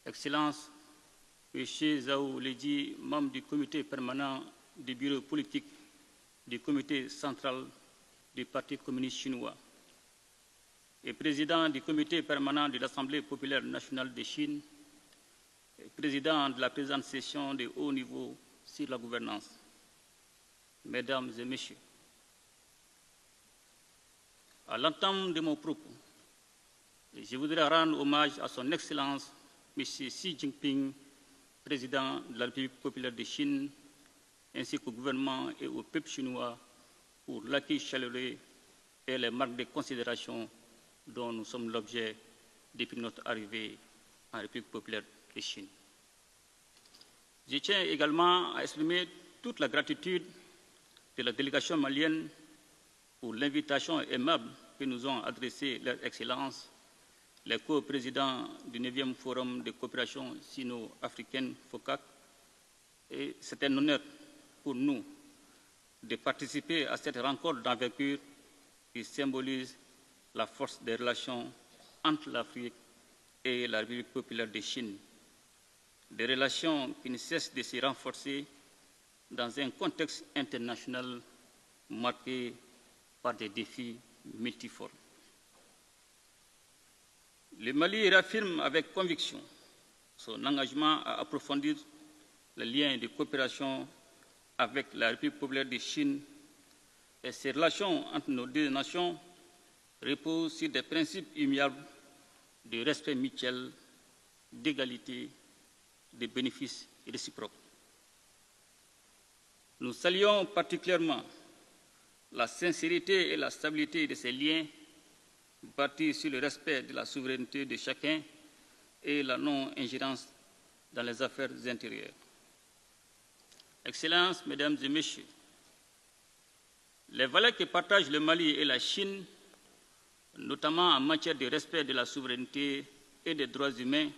Excellences, M. Zhao Leji, membre du comité permanent du bureau politique du comité central du Parti communiste chinois et président du comité permanent de l'Assemblée populaire nationale de Chine, et président de la présente session de haut niveau sur la gouvernance. Mesdames et Messieurs, à l'entame de mon propos, je voudrais rendre hommage à son Excellence M. Xi Jinping, président de la République populaire de Chine, ainsi qu'au gouvernement et au peuple chinois pour l'accueil chaleureux et les marques de considération dont nous sommes l'objet depuis notre arrivée en République populaire de Chine. Je tiens également à exprimer toute la gratitude de la délégation malienne pour l'invitation aimable que nous ont adressée leur Excellence, les co-présidents du 9e Forum de coopération sino-africaine FOCAC. Et c'est un honneur pour nous de participer à cette rencontre d'envergure qui symbolise la force des relations entre l'Afrique et la République populaire de Chine. Des relations qui ne cessent de se renforcer dans un contexte international marqué par des défis multiformes. Le Mali réaffirme avec conviction son engagement à approfondir les liens de coopération avec la République populaire de Chine et ces relations entre nos deux nations reposent sur des principes immuables de respect mutuel, d'égalité, de bénéfices réciproques. Nous saluons particulièrement la sincérité et la stabilité de ces liens bâtis sur le respect de la souveraineté de chacun et la non-ingérence dans les affaires intérieures. Excellences, Mesdames et Messieurs, les valeurs que partagent le Mali et la Chine, notamment en matière de respect de la souveraineté et des droits humains,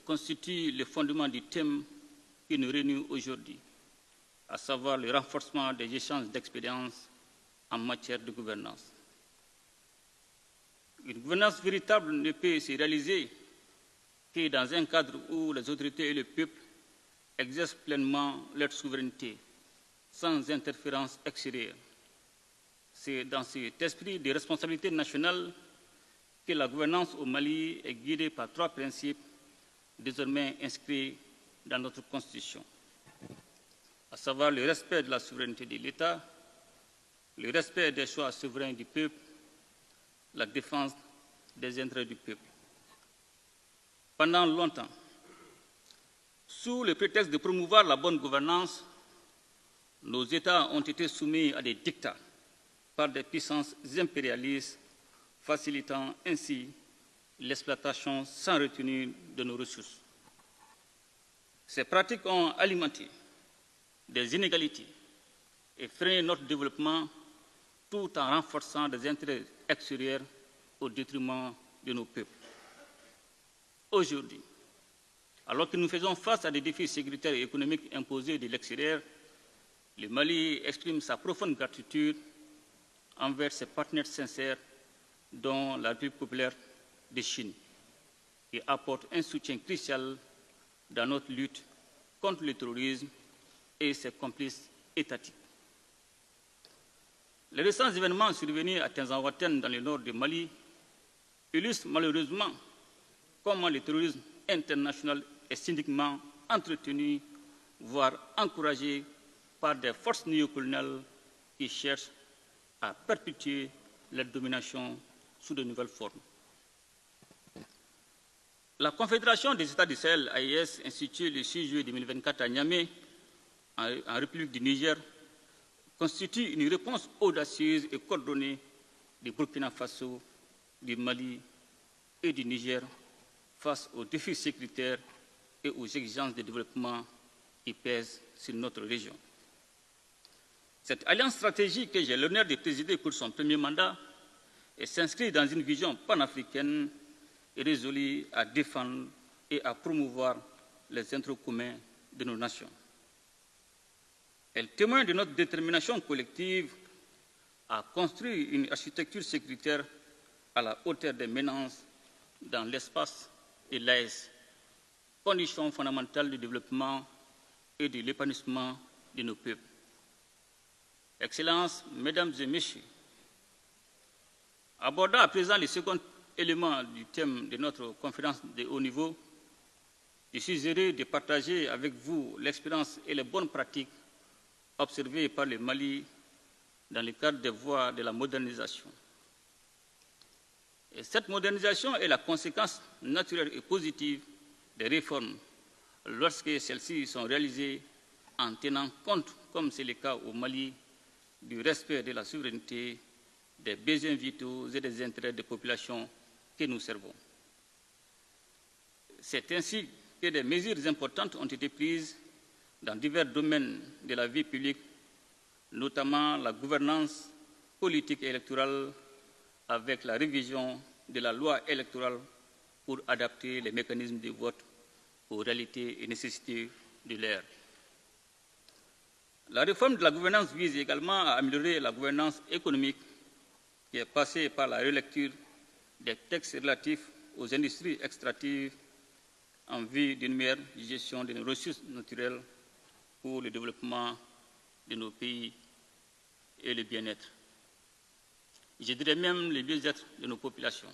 constituent le fondement du thème qui nous réunit aujourd'hui, à savoir le renforcement des échanges d'expériences en matière de gouvernance. Une gouvernance véritable ne peut se réaliser que dans un cadre où les autorités et le peuple exercent pleinement leur souveraineté, sans interférence extérieure. C'est dans cet esprit de responsabilité nationale que la gouvernance au Mali est guidée par trois principes désormais inscrits dans notre Constitution, à savoir le respect de la souveraineté de l'État, le respect des choix souverains du peuple, la défense des intérêts du peuple. Pendant longtemps, sous le prétexte de promouvoir la bonne gouvernance, nos États ont été soumis à des dictats par des puissances impérialistes, facilitant ainsi l'exploitation sans retenue de nos ressources. Ces pratiques ont alimenté des inégalités et freiné notre développement tout en renforçant des intérêts extérieurs au détriment de nos peuples. Aujourd'hui, alors que nous faisons face à des défis sécuritaires et économiques imposés de l'extérieur, le Mali exprime sa profonde gratitude envers ses partenaires sincères, dont la République populaire de Chine, qui apporte un soutien crucial dans notre lutte contre le terrorisme et ses complices étatiques. Les récents événements survenus à Tinzaouaten dans le nord du Mali illustrent malheureusement comment le terrorisme international est cyniquement entretenu, voire encouragé par des forces néocoloniales qui cherchent à perpétuer leur domination sous de nouvelles formes. La Confédération des États du Sahel, AES, instituée le 6 juillet 2024 à Niamey, en République du Niger, constitue une réponse audacieuse et coordonnée du Burkina Faso, du Mali et du Niger face aux défis sécuritaires et aux exigences de développement qui pèsent sur notre région. Cette alliance stratégique que j'ai l'honneur de présider pour son premier mandat s'inscrit dans une vision panafricaine et résolue à défendre et à promouvoir les intérêts communs de nos nations. Elle témoigne de notre détermination collective à construire une architecture sécuritaire à la hauteur des menaces dans l'espace et l'AES, condition fondamentale du développement et de l'épanouissement de nos peuples. Excellences, Mesdames et Messieurs, abordant à présent le second élément du thème de notre conférence de haut niveau, je suis heureux de partager avec vous l'expérience et les bonnes pratiques observées par le Mali dans le cadre des voies de la modernisation. Et cette modernisation est la conséquence naturelle et positive des réformes lorsque celles-ci sont réalisées en tenant compte, comme c'est le cas au Mali, du respect de la souveraineté, des besoins vitaux et des intérêts des populations que nous servons. C'est ainsi que des mesures importantes ont été prises dans divers domaines de la vie publique, notamment la gouvernance politique et électorale, avec la révision de la loi électorale pour adapter les mécanismes de vote aux réalités et nécessités de l'ère. La réforme de la gouvernance vise également à améliorer la gouvernance économique, qui est passée par la relecture des textes relatifs aux industries extractives en vue d'une meilleure gestion de nos ressources naturelles pour le développement de nos pays et le bien-être. Je dirais même le bien-être de nos populations.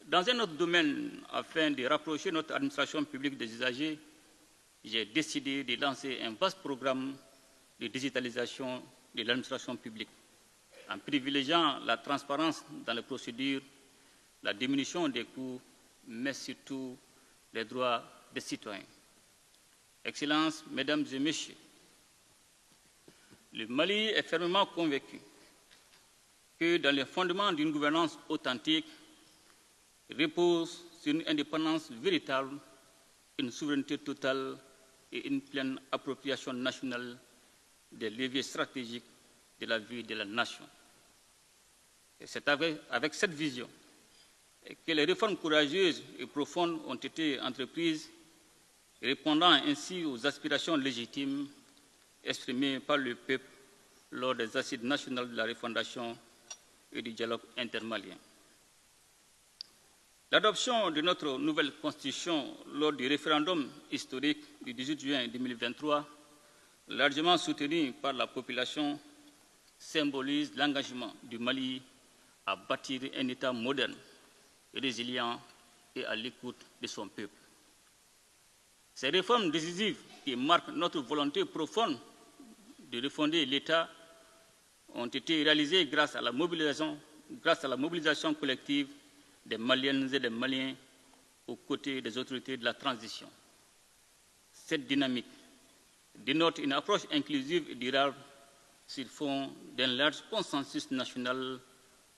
Dans un autre domaine, afin de rapprocher notre administration publique des usagers, j'ai décidé de lancer un vaste programme de digitalisation de l'administration publique, en privilégiant la transparence dans les procédures, la diminution des coûts, mais surtout les droits des citoyens. Excellences, Mesdames et Messieurs, le Mali est fermement convaincu que dans les fondements d'une gouvernance authentique repose sur une indépendance véritable, une souveraineté totale et une pleine appropriation nationale des leviers stratégiques de la vie de la nation. Et c'est avec cette vision que les réformes courageuses et profondes ont été entreprises, répondant ainsi aux aspirations légitimes exprimées par le peuple lors des assises nationales de la refondation et du dialogue intermalien. L'adoption de notre nouvelle constitution lors du référendum historique du 18 juin 2023, largement soutenu par la population, symbolise l'engagement du Mali à bâtir un État moderne, résilient et à l'écoute de son peuple. Ces réformes décisives qui marquent notre volonté profonde de refonder l'État ont été réalisées grâce à la mobilisation collective des Maliennes et des Maliens aux côtés des autorités de la transition. Cette dynamique dénote une approche inclusive et durable sur fond d'un large consensus national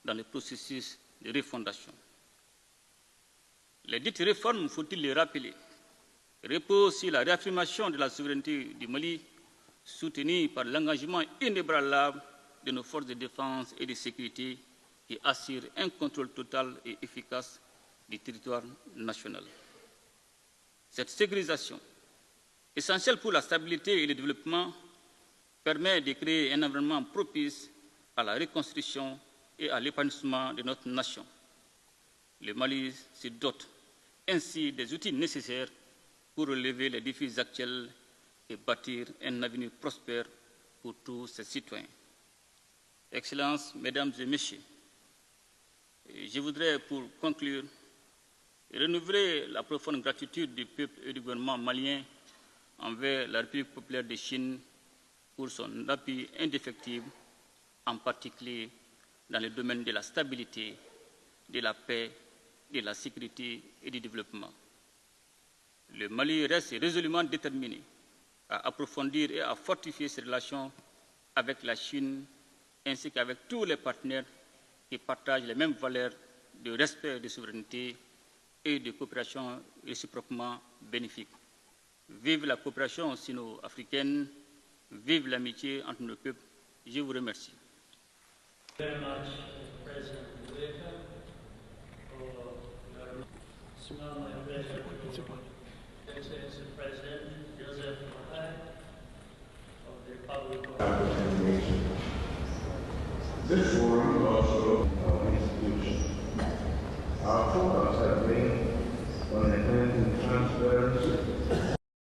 dans le processus de refondation. Les dites réformes, faut-il les rappeler, reposent sur la réaffirmation de la souveraineté du Mali, soutenue par l'engagement inébranlable de nos forces de défense et de sécurité qui assurent un contrôle total et efficace du territoire national. Cette sécurisation, essentielle pour la stabilité et le développement, permet de créer un environnement propice à la reconstruction et à l'épanouissement de notre nation. Le Mali se dote ainsi des outils nécessaires pour relever les défis actuels et bâtir un avenir prospère pour tous ses citoyens. Excellences, Mesdames et Messieurs, je voudrais, pour conclure, renouveler la profonde gratitude du peuple et du gouvernement malien envers la République populaire de Chine pour son appui indéfectible, en particulier dans le domaine de la stabilité, de la paix, de la sécurité et du développement. Le Mali reste résolument déterminé à approfondir et à fortifier ses relations avec la Chine ainsi qu'avec tous les partenaires qui partagent les mêmes valeurs de respect de souveraineté et de coopération réciproquement bénéfique. Vive la coopération sino-africaine, vive l'amitié entre nos peuples. Je vous remercie. Very much, President Mbeka, for your small and pleasure to Excellency President Joseph Makai of the Republic of This forum also